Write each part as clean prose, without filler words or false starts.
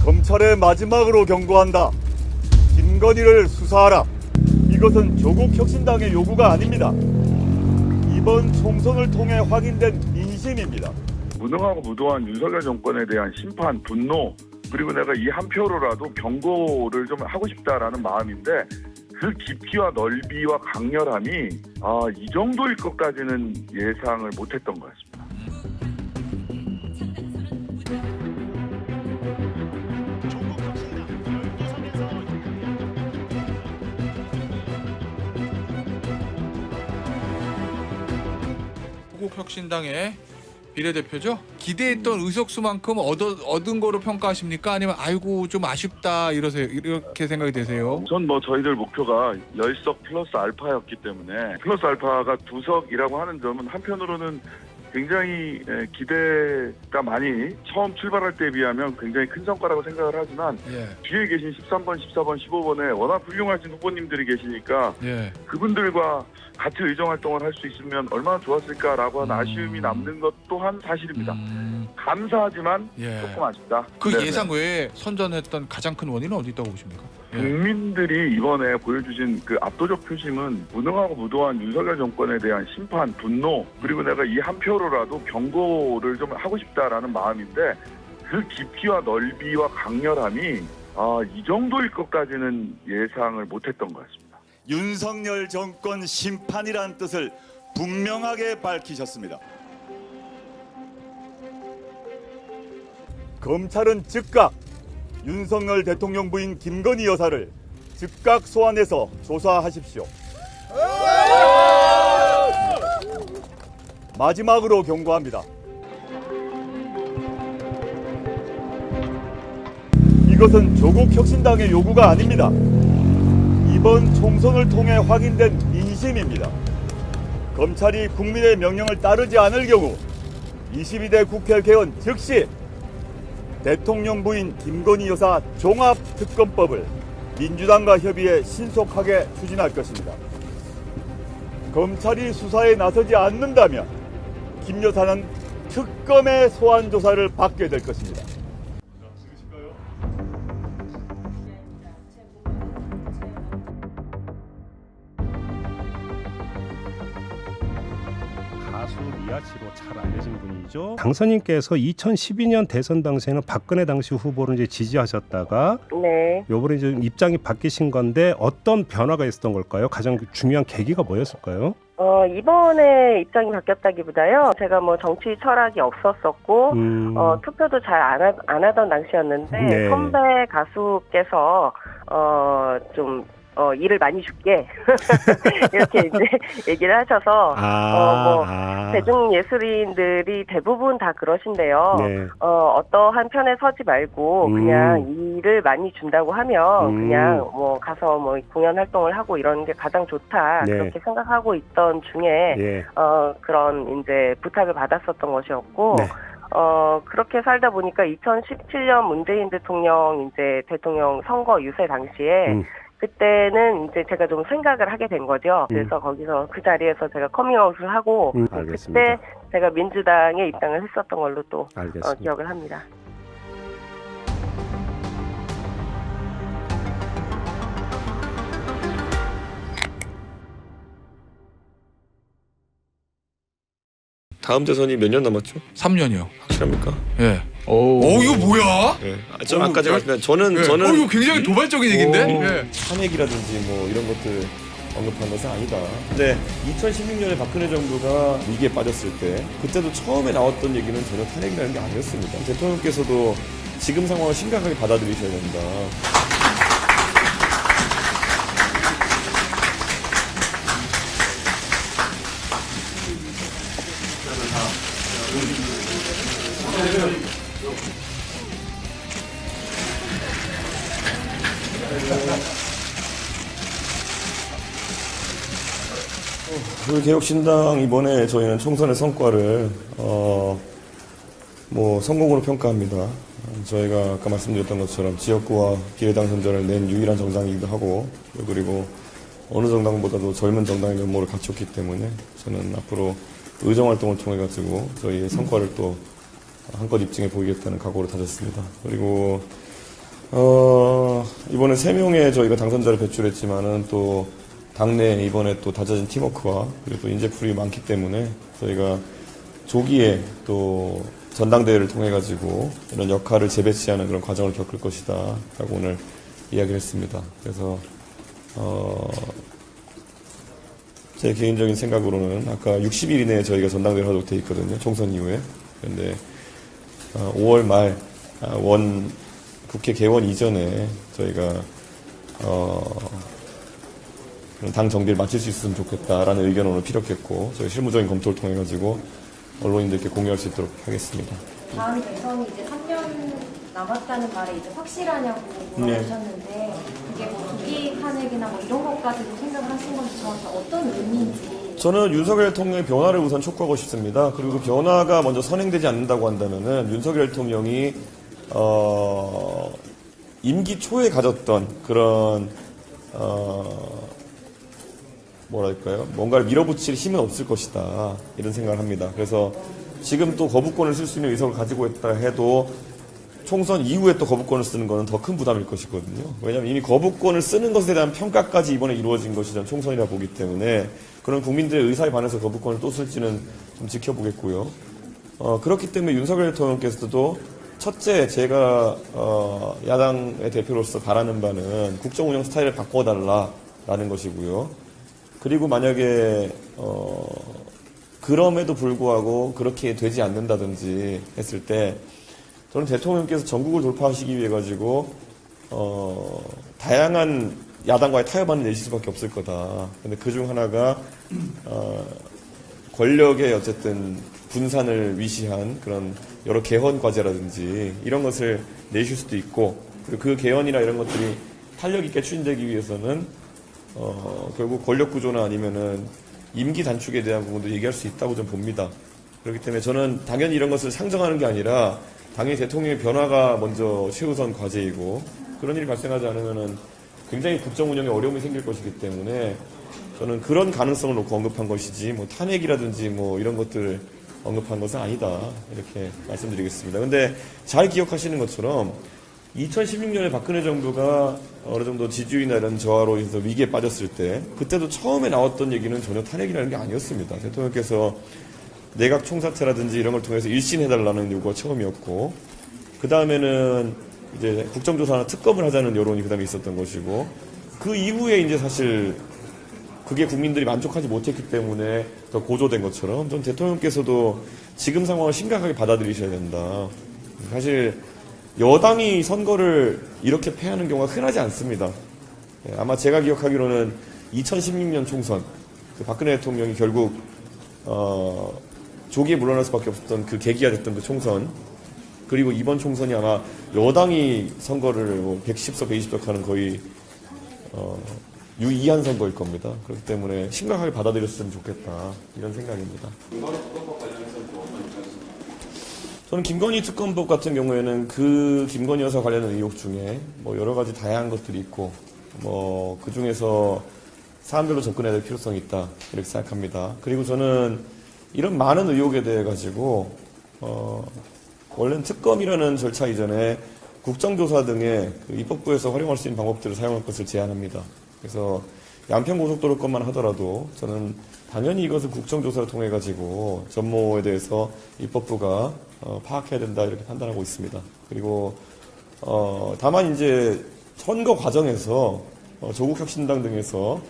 검찰에 마지막으로 경고한다. 김건희를 수사하라. 이것은 조국혁신당의 요구가 아닙니다. 이번 총선을 통해 확인된 민심입니다. 무능하고 무도한 윤석열 정권에 대한 심판, 분노, 그리고 내가 이 한 표로라도 경고를 좀 하고 싶다라는 마음인데 그 깊이와 넓이와 강렬함이 이 정도일 것까지는 예상을 못했던 것 같습니다. 조국혁신당의 비례대표죠? 기대했던 의석수만큼 얻은 거로 평가하십니까? 아니면 아이고 좀 아쉽다 이렇게 생각이 되세요? 전 저희들 목표가 10석 플러스 알파였기 때문에 플러스 알파가 2석이라고 하는 점은 한편으로는 굉장히 기대가 많이 처음 출발할 때에 비하면 굉장히 큰 성과라고 생각을 하지만 뒤에 계신 13번, 14번, 15번에 워낙 훌륭하신 후보님들이 계시니까 그분들과 같이 의정활동을 할 수 있으면 얼마나 좋았을까라고 하는 아쉬움이 남는 것 또한 사실입니다. 감사하지만 조금 아쉽다. 그 네네. 예상 외에 선전했던 가장 큰 원인은 어디 있다고 보십니까? 국민들이 이번에 보여주신 그 압도적 표심은 무능하고 무도한 윤석열 정권에 대한 심판, 분노, 그리고 내가 이 한 표로라도 경고를 좀 하고 싶다라는 마음인데 그 깊이와 넓이와 강렬함이 이 정도일 것까지는 예상을 못했던 것 같습니다. 윤석열 정권 심판이란 뜻을 분명하게 밝히셨습니다. 검찰은 즉각 윤석열 대통령 부인 김건희 여사를 즉각 소환해서 조사하십시오. 마지막으로 경고합니다. 이것은 조국혁신당의 요구가 아닙니다. 이번 총선을 통해 확인된 민심입니다. 검찰이 국민의 명령을 따르지 않을 경우 22대 국회 개원 즉시 대통령 부인 김건희 여사 종합특검법을 민주당과 협의해 신속하게 추진할 것입니다. 검찰이 수사에 나서지 않는다면 김 여사는 특검의 소환 조사를 받게 될 것입니다. 가수 미아치로 잘 알려진 분이죠. 당선인께서 2012년 대선 당시에는 박근혜 당시 후보를 이제 지지하셨다가 요번에 이제 입장이 바뀌신 건데 어떤 변화가 있었던 걸까요? 가장 중요한 계기가 뭐였을까요? 이번에 입장이 바뀌었다기보다요. 제가 정치 철학이 없었었고 투표도 잘 안 하던 당시였는데 선배 가수께서 좀 일을 많이 줄게 이렇게 이제 얘기를 하셔서 대중 예술인들이 대부분 다 그러신데요. 어떠한 편에 서지 말고 그냥 일을 많이 준다고 하면 그냥 가서 공연 활동을 하고 이러는 게 가장 좋다 그렇게 생각하고 있던 중에 그런 이제 부탁을 받았었던 것이었고. 그렇게 살다 보니까 2017년 문재인 대통령 이제 대통령 선거 유세 당시에 그때는 이제 제가 좀 생각을 하게 된 거죠. 그래서 거기서 그 자리에서 제가 커밍아웃을 하고 그때 제가 민주당에 입당을 했었던 걸로 또 기억을 합니다. 다음 대선이 몇 년 남았죠? 3년이요. 확실합니까? 예. 이거 뭐야? 네. 좀 아까 제가 말씀드린 저는 이거 굉장히 도발적인 얘기인데. 탄핵이라든지 이런 것들 언급한 것은 아니다. 근데 2016년에 박근혜 정부가 위기에 빠졌을 때 그때도 처음에 나왔던 얘기는 전혀 탄핵이라는 게 아니었습니다. 대통령께서도 지금 상황을 심각하게 받아들이셔야 된다. 개혁신당 이번에 저희는 총선의 성과를 성공으로 평가합니다. 저희가 아까 말씀드렸던 것처럼 지역구와 비례당선자를 낸 유일한 정당이기도 하고 그리고 어느 정당보다도 젊은 정당의 면모를 갖췄기 때문에 저는 앞으로 의정활동을 통해 가지고 저희의 성과를 또 한껏 입증해 보이겠다는 각오를 다졌습니다. 그리고 이번에 3명의 저희가 당선자를 배출했지만은 또 당내 이번에 또 다져진 팀워크와 그리고 또 인재풀이 많기 때문에 저희가 조기에 또 전당대회를 통해 가지고 이런 역할을 재배치하는 그런 과정을 겪을 것이다 라고 오늘 이야기를 했습니다. 그래서 제 개인적인 생각으로는 아까 60일 이내에 저희가 전당대회를 하도록 되어 있거든요. 총선 이후에. 그런데 5월 말 국회 개원 이전에 저희가 당 정비를 마칠 수 있으면 좋겠다라는 의견을 오늘 피력했고 저희 실무적인 검토를 통해 가지고 언론인들께 공유할 수 있도록 하겠습니다. 다음 대선이 이제 3년 남았다는 말에 이제 확실하냐고 물어보셨는데 그게 뭐 조기 탄핵이나 뭐 이런 것까지도 생각을 하신 건지 정확히 어떤 의미인지. 저는 윤석열 대통령의 변화를 우선 촉구하고 싶습니다. 그리고 그 변화가 먼저 선행되지 않는다고 한다면은 윤석열 대통령이 임기 초에 가졌던 그런 뭐랄까요? 뭔가를 밀어붙일 힘은 없을 것이다. 이런 생각을 합니다. 그래서 지금 또 거부권을 쓸 수 있는 의석을 가지고 있다 해도 총선 이후에 또 거부권을 쓰는 것은 더 큰 부담일 것이거든요. 왜냐하면 이미 거부권을 쓰는 것에 대한 평가까지 이번에 이루어진 것이 전 총선이라 보기 때문에 그런 국민들의 의사에 반해서 거부권을 또 쓸지는 좀 지켜보겠고요. 그렇기 때문에 윤석열 대통령께서도 첫째 제가 야당의 대표로서 바라는 바는 국정 운영 스타일을 바꿔달라라는 것이고요. 그리고 만약에 그럼에도 불구하고 그렇게 되지 않는다든지 했을 때 저는 대통령께서 전국을 돌파하시기 위해 가지고 다양한 야당과의 타협안을 내실 수밖에 없을 거다. 근데 그중 하나가 권력의 어쨌든 분산을 위시한 그런 여러 개헌 과제라든지 이런 것을 내실 수도 있고 그리고 그 개헌이나 이런 것들이 탄력 있게 추진되기 위해서는 결국 권력 구조나 아니면은 임기 단축에 대한 부분도 얘기할 수 있다고 좀 봅니다. 그렇기 때문에 저는 당연히 이런 것을 상정하는 게 아니라 당연히 대통령의 변화가 먼저 최우선 과제이고 그런 일이 발생하지 않으면은 굉장히 국정 운영에 어려움이 생길 것이기 때문에 저는 그런 가능성을 놓고 언급한 것이지 뭐 탄핵이라든지 뭐 이런 것들을 언급한 것은 아니다 이렇게 말씀드리겠습니다. 근데 잘 기억하시는 것처럼 2016년에 박근혜 정부가 어느 정도 지지율이나 이런 저하로 해서 위기에 빠졌을 때 그때도 처음에 나왔던 얘기는 전혀 탄핵이라는 게 아니었습니다. 대통령께서 내각 총사퇴라든지 이런 걸 통해서 일신해달라는 요구가 처음이었고 그 다음에는 이제 국정조사나 특검을 하자는 여론이 그 다음에 있었던 것이고 그 이후에 이제 사실 그게 국민들이 만족하지 못했기 때문에 더 고조된 것처럼 전 대통령께서도 지금 상황을 심각하게 받아들이셔야 된다. 사실 여당이 선거를 이렇게 패하는 경우가 흔하지 않습니다. 아마 제가 기억하기로는 2016년 총선 박근혜 대통령이 결국 조기에 물러날 수밖에 없었던 그 계기가 됐던 그 총선 그리고 이번 총선이 아마 여당이 선거를 110석 120석 하는 거의 유의한 선거일 겁니다. 그렇기 때문에 심각하게 받아들였으면 좋겠다 이런 생각입니다. 저는 김건희 특검법 같은 경우에는 그 김건희 여사 관련된 의혹 중에 뭐 여러 가지 다양한 것들이 있고 뭐 그 중에서 사안별로 접근해야 될 필요성이 있다 이렇게 생각합니다. 그리고 저는 이런 많은 의혹에 대해 가지고 원래는 특검이라는 절차 이전에 국정조사 등의 그 입법부에서 활용할 수 있는 방법들을 사용할 것을 제안합니다. 그래서 양평고속도로 것만 하더라도 저는 당연히 이것을 국정조사를 통해 가지고 전모에 대해서 입법부가 파악해야 된다 이렇게 판단하고 있습니다. 그리고 다만 이제 선거 과정에서 조국혁신당 등에서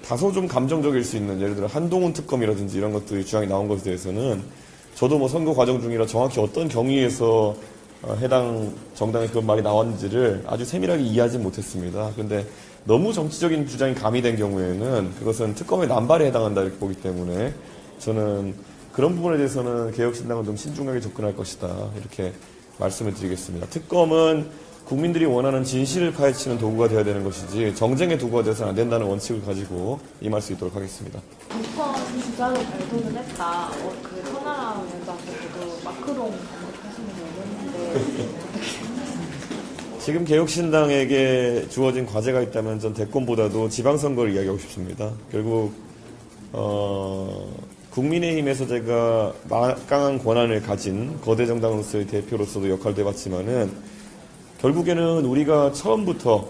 다소 좀 감정적일 수 있는 예를 들어 한동훈 특검이라든지 이런 것들이 주장이 나온 것에 대해서는 저도 뭐 선거 과정 중이라 정확히 어떤 경위에서 해당 정당에 그런 말이 나왔는지를 아주 세밀하게 이해하지 못했습니다. 그런데 너무 정치적인 주장이 가미된 경우에는 그것은 특검의 남발에 해당한다 이렇게 보기 때문에 저는 그런 부분에 대해서는 개혁신당은 좀 신중하게 접근할 것이다 이렇게 말씀을 드리겠습니다. 특검은 국민들이 원하는 진실을 파헤치는 도구가 되어야 되는 것이지 정쟁의 도구가 되어서는 안 된다는 원칙을 가지고 임할 수 있도록 하겠습니다. 국헌 주장을 발표를 했다. 그 천하람 위원장께서도 마크롱 언급하시는 거 있는데 지금 개혁신당에게 주어진 과제가 있다면 전 대권보다도 지방선거를 이야기하고 싶습니다. 결국 국민의힘에서 제가 막강한 권한을 가진 거대 정당으로서의 대표로서도 역할도 해봤지만은 결국에는 우리가 처음부터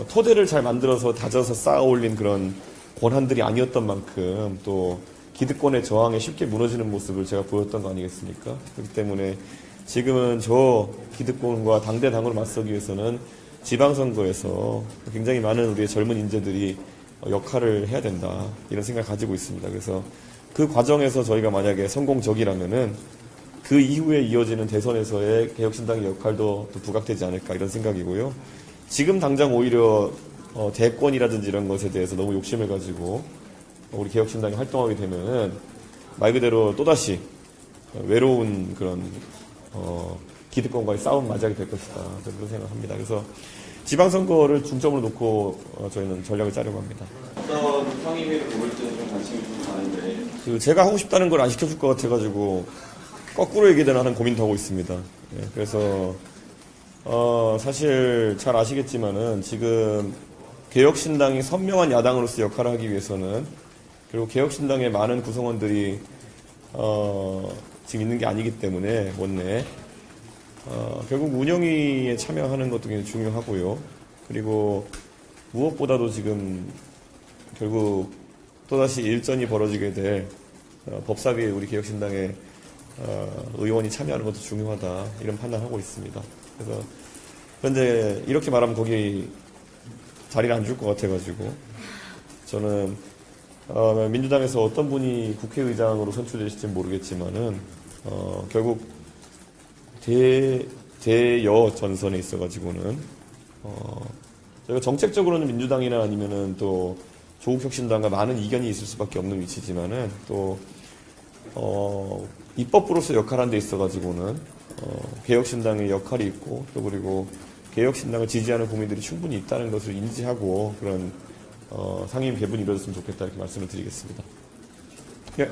토대를 잘 만들어서 다져서 쌓아 올린 그런 권한들이 아니었던 만큼 또 기득권의 저항에 쉽게 무너지는 모습을 제가 보였던 거 아니겠습니까? 그렇기 때문에 지금은 저 기득권과 당대당으로 맞서기 위해서는 지방선거에서 굉장히 많은 우리의 젊은 인재들이 역할을 해야 된다, 이런 생각을 가지고 있습니다. 그래서 그 과정에서 저희가 만약에 성공적이라면은 그 이후에 이어지는 대선에서의 개혁신당의 역할도 또 부각되지 않을까, 이런 생각이고요. 지금 당장 오히려 대권이라든지 이런 것에 대해서 너무 욕심을 가지고 우리 개혁신당이 활동하게 되면은 말 그대로 또다시 외로운 그런 기득권과의 싸움 맞이하게 될 것이다, 저는 그런 생각합니다. 그래서 지방선거를 중점으로 놓고 저희는 전략을 짜려고 합니다. 어떤 상임위를 고를 때는 좀 관심이 좀 가는데 제가 하고 싶다는 걸 안 시켜줄 것 같아가지고 거꾸로 얘기되나 하는 고민도 하고 있습니다. 예, 그래서 사실 잘 아시겠지만은 지금 개혁신당이 선명한 야당으로서 역할을 하기 위해서는, 그리고 개혁신당의 많은 구성원들이 지금 있는 게 아니기 때문에 원내 결국 운영위에 참여하는 것도 굉장히 중요하고요. 그리고 무엇보다도 지금 결국 또다시 일전이 벌어지게 될 법사위에 우리 개혁신당의 의원이 참여하는 것도 중요하다, 이런 판단을 하고 있습니다. 그래서 현재 이렇게 말하면 거기 자리를 안 줄 것 같아가지고 저는 민주당에서 어떤 분이 국회의장으로 선출되실지는 모르겠지만은 결국 대여 전선에 있어가지고는 저희가 정책적으로는 민주당이나 아니면은 또 조국혁신당과 많은 이견이 있을 수밖에 없는 위치지만은 또 입법부로서 역할하는 데 있어가지고는 개혁신당의 역할이 있고, 또 그리고 개혁신당을 지지하는 국민들이 충분히 있다는 것을 인지하고 그런 상임 배분이 이루어졌으면 좋겠다, 이렇게 말씀을 드리겠습니다. 예.